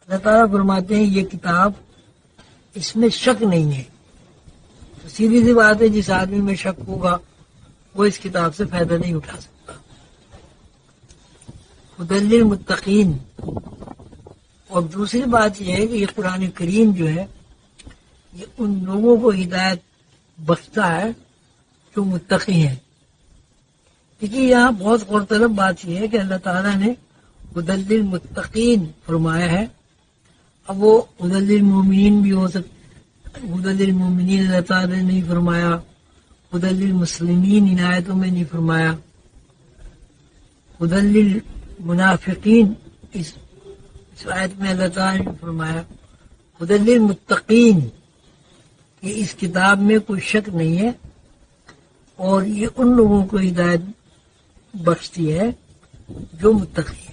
اللہ تعالیٰ فرماتے ہیں یہ کتاب، اس میں شک نہیں ہے. تو سیدھی سی بات ہے، جس آدمی میں شک ہوگا وہ اس کتاب سے فائدہ نہیں اٹھا سکتا. ہدی للمتقین. اور دوسری بات یہ ہے کہ یہ قرآن کریم جو ہے یہ ان لوگوں کو ہدایت بخشتا ہے جو متقی ہیں. دیکھیے یہاں بہت غور طلب بات یہ ہے کہ اللہ تعالیٰ نے ہدی للمتقین فرمایا ہے. اب وہ ہدی للمؤمنین بھی ہو سکتا، ہدی للمؤمنین اللہ تعالیٰ نے نہیں فرمایا، ہدی للمسلمین ان آیتوں میں نہیں فرمایا، ہدی للمنافقین اس آیت میں اللہ تعالیٰ نے فرمایا. ہدی للمتقین، کہ اس کتاب میں کوئی شک نہیں ہے اور یہ ان لوگوں کو ہدایت بخشتی ہے جو متقی ہے.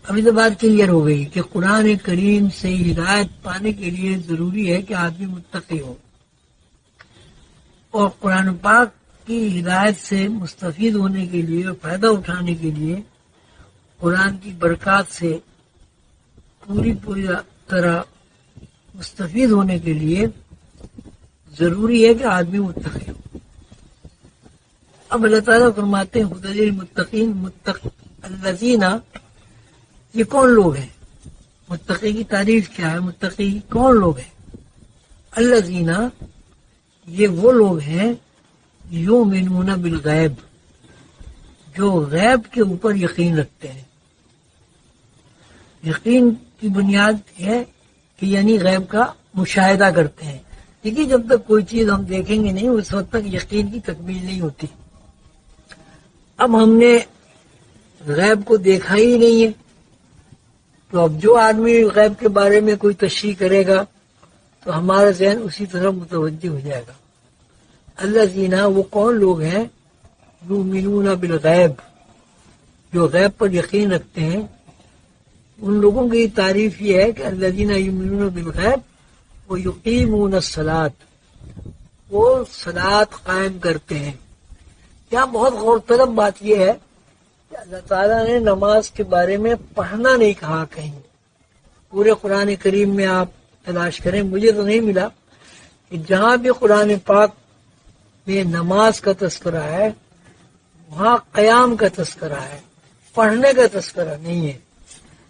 ابھی تو بات کلیئر ہو گئی کہ قرآن کریم سے ہدایت پانے کے لیے ضروری ہے کہ آدمی متقی ہو، اور قرآن پاک کی ہدایت سے مستفید ہونے کے لیے، فائدہ اٹھانے کے لیے، قرآن کی برکات سے پوری طرح مستفید ہونے کے لیے ضروری ہے کہ آدمی متقی ہو. اب اللہ تعالیٰ فرماتے ہیں ہدی للمتقین، الذین، یہ کون لوگ ہیں؟ متقی کی تعریف کیا ہے؟ متقی کون لوگ ہیں؟ الذین، یہ وہ لوگ ہیں یؤمنون بالغیب، جو غیب کے اوپر یقین رکھتے ہیں. یقین کی بنیاد ہے کہ یعنی غیب کا مشاہدہ کرتے ہیں. دیکھیے جب تک کوئی چیز ہم دیکھیں گے نہیں اس وقت تک یقین کی تکمیل نہیں ہوتی. اب ہم نے غیب کو دیکھا ہی نہیں ہے، تو اب جو آدمی غیب کے بارے میں کوئی تشریح کرے گا تو ہمارا ذہن اسی طرح متوجہ ہو جائے گا. الذین، وہ کون لوگ ہیں یؤمنون بالغیب، جو غیب پر یقین رکھتے ہیں. ان لوگوں کی تعریف یہ ہے کہ الذین یؤمنون بالغیب ویقیمون الصلاۃ، وہ صلاۃ قائم کرتے ہیں. یہاں بہت غور طلب بات یہ ہے کہ اللہ تعالیٰ نے نماز کے بارے میں پڑھنا نہیں کہا کہیں. پورے قرآن کریم میں آپ تلاش کریں، مجھے تو نہیں ملا کہ جہاں بھی قرآن پاک میں نماز کا تذکرہ ہے وہاں قیام کا تذکرہ ہے، پڑھنے کا تذکرہ نہیں ہے.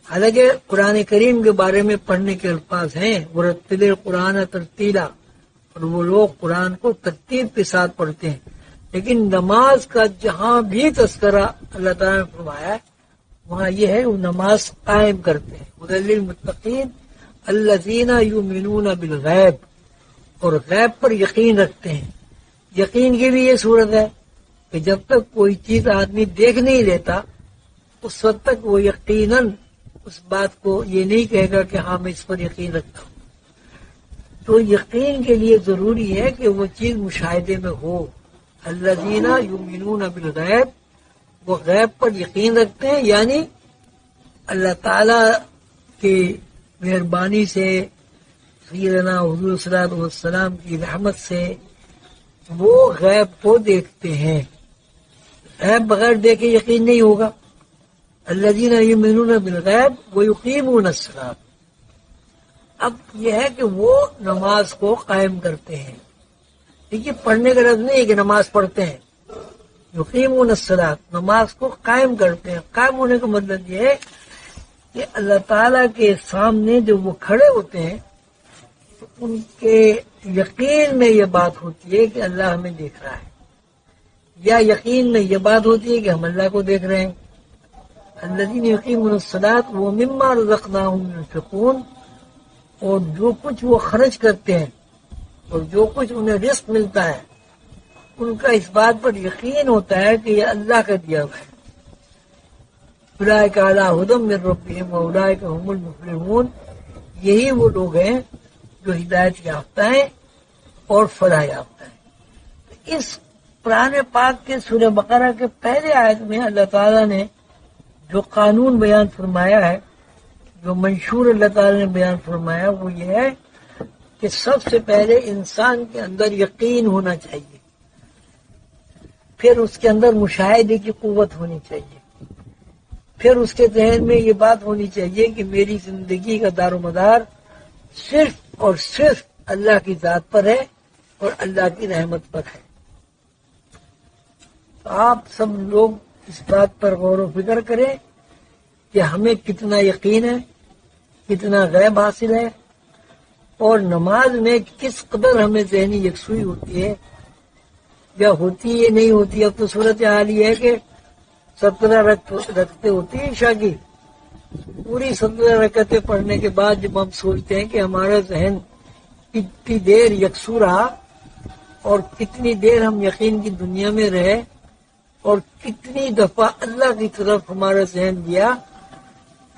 حالانکہ قرآن کریم کے بارے میں پڑھنے کے الفاظ ہیں، ورتل القرآن ترتیلا، اور وہ لوگ قرآن کو ترتیب کے ساتھ پڑھتے ہیں. لیکن نماز کا جہاں بھی تذکرہ اللہ تعالیٰ نے فرمایا ہے وہاں یہ ہے وہ نماز قائم کرتے ہیں. ہدی للمتقین الذین یؤمنون بالغیب، اور غیب پر یقین رکھتے ہیں. یقین کی بھی یہ صورت ہے کہ جب تک کوئی چیز آدمی دیکھ نہیں لیتا اس وقت تک وہ یقیناً اس بات کو یہ نہیں کہے گا کہ ہاں میں اس پر یقین رکھتا ہوں. تو یقین کے لیے ضروری ہے کہ وہ چیز مشاہدے میں ہو. الذین یؤمنون بالغیب، وہ غیب پر یقین رکھتے ہیں، یعنی اللہ تعالیٰ کی مہربانی سے، سیدنا حضور صلی اللہ علیہ وسلم کی رحمت سے وہ غیب کو دیکھتے ہیں. غیب بغیر دیکھے یقین نہیں ہوگا. الذین یؤمنون بالغیب ویقیمون الصلاۃ. اب یہ ہے کہ وہ نماز کو قائم کرتے ہیں. دیکھیے پڑھنے کا لفظ نہیں ہے کہ نماز پڑھتے ہیں. یقیمون الصلاۃ، نماز کو قائم کرتے ہیں. قائم ہونے کا مطلب یہ ہے کہ اللہ تعالیٰ کے سامنے جب وہ کھڑے ہوتے ہیں تو ان کے یقین میں یہ بات ہوتی ہے کہ اللہ ہمیں دیکھ رہا ہے، یا یقین میں یہ بات ہوتی ہے کہ ہم اللہ کو دیکھ رہے ہیں. الذین یقیمون الصلاۃ ومما رزقناہم ينفقون، اور جو کچھ وہ خرچ کرتے ہیں اور جو کچھ انہیں رزق ملتا ہے ان کا اس بات پر یقین ہوتا ہے کہ یہ اللہ کا دیا ہوا ہے. اولئک علی ھدی من ربہم واولئک ھم المفلحون، یہی وہ لوگ ہیں جو ہدایت یافتہ ہیں اور فلاح یافتہ ہیں. اس قرآن پاک کے سورہ بقرہ کے پہلے آیت میں اللہ تعالیٰ نے جو قانون بیان فرمایا ہے، جو منشور اللہ تعالیٰ نے بیان فرمایا، وہ یہ ہے کہ سب سے پہلے انسان کے اندر یقین ہونا چاہیے، پھر اس کے اندر مشاہدے کی قوت ہونی چاہیے. پھر اس کے ذہن میں یہ بات ہونی چاہیے کہ میری زندگی کا دار و مدار صرف اور صرف اللہ کی ذات پر ہے اور اللہ کی رحمت پر ہے۔ تو آپ سب لوگ اس بات پر غور و فکر کریں کہ ہمیں کتنا یقین ہے، کتنا غیب حاصل ہے، اور نماز میں کس قدر ہمیں ذہنی یکسوئی ہوتی ہے یا ہوتی ہے نہیں ہوتی۔ اب تو صورت حال یہ ہے کہ 17 رکعتیں ہوتی ہیں عشاء کی، پوری 17 رکعتیں پڑھنے کے بعد جب ہم سوچتے ہیں کہ ہمارا ذہن کتنی دیر یکسو رہا اور کتنی دیر ہم یقین کی دنیا میں رہے اور کتنی دفعہ اللہ کی طرف ہمارا ذہن گیا،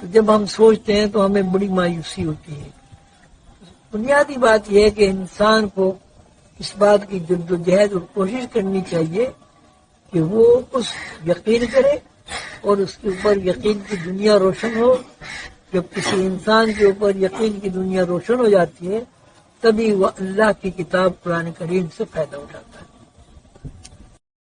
تو جب ہم سوچتے ہیں تو ہمیں بڑی مایوسی ہوتی ہے۔ بنیادی بات یہ ہے کہ انسان کو اس بات کی جدوجہد اور کوشش کرنی چاہیے کہ وہ اس یقین کرے اور اس کے اوپر یقین کی دنیا روشن ہو۔ جب کسی انسان کے اوپر یقین کی دنیا روشن ہو جاتی ہے تبھی وہ اللہ کی کتاب قرآن کریم سے فائدہ اٹھاتا ہے۔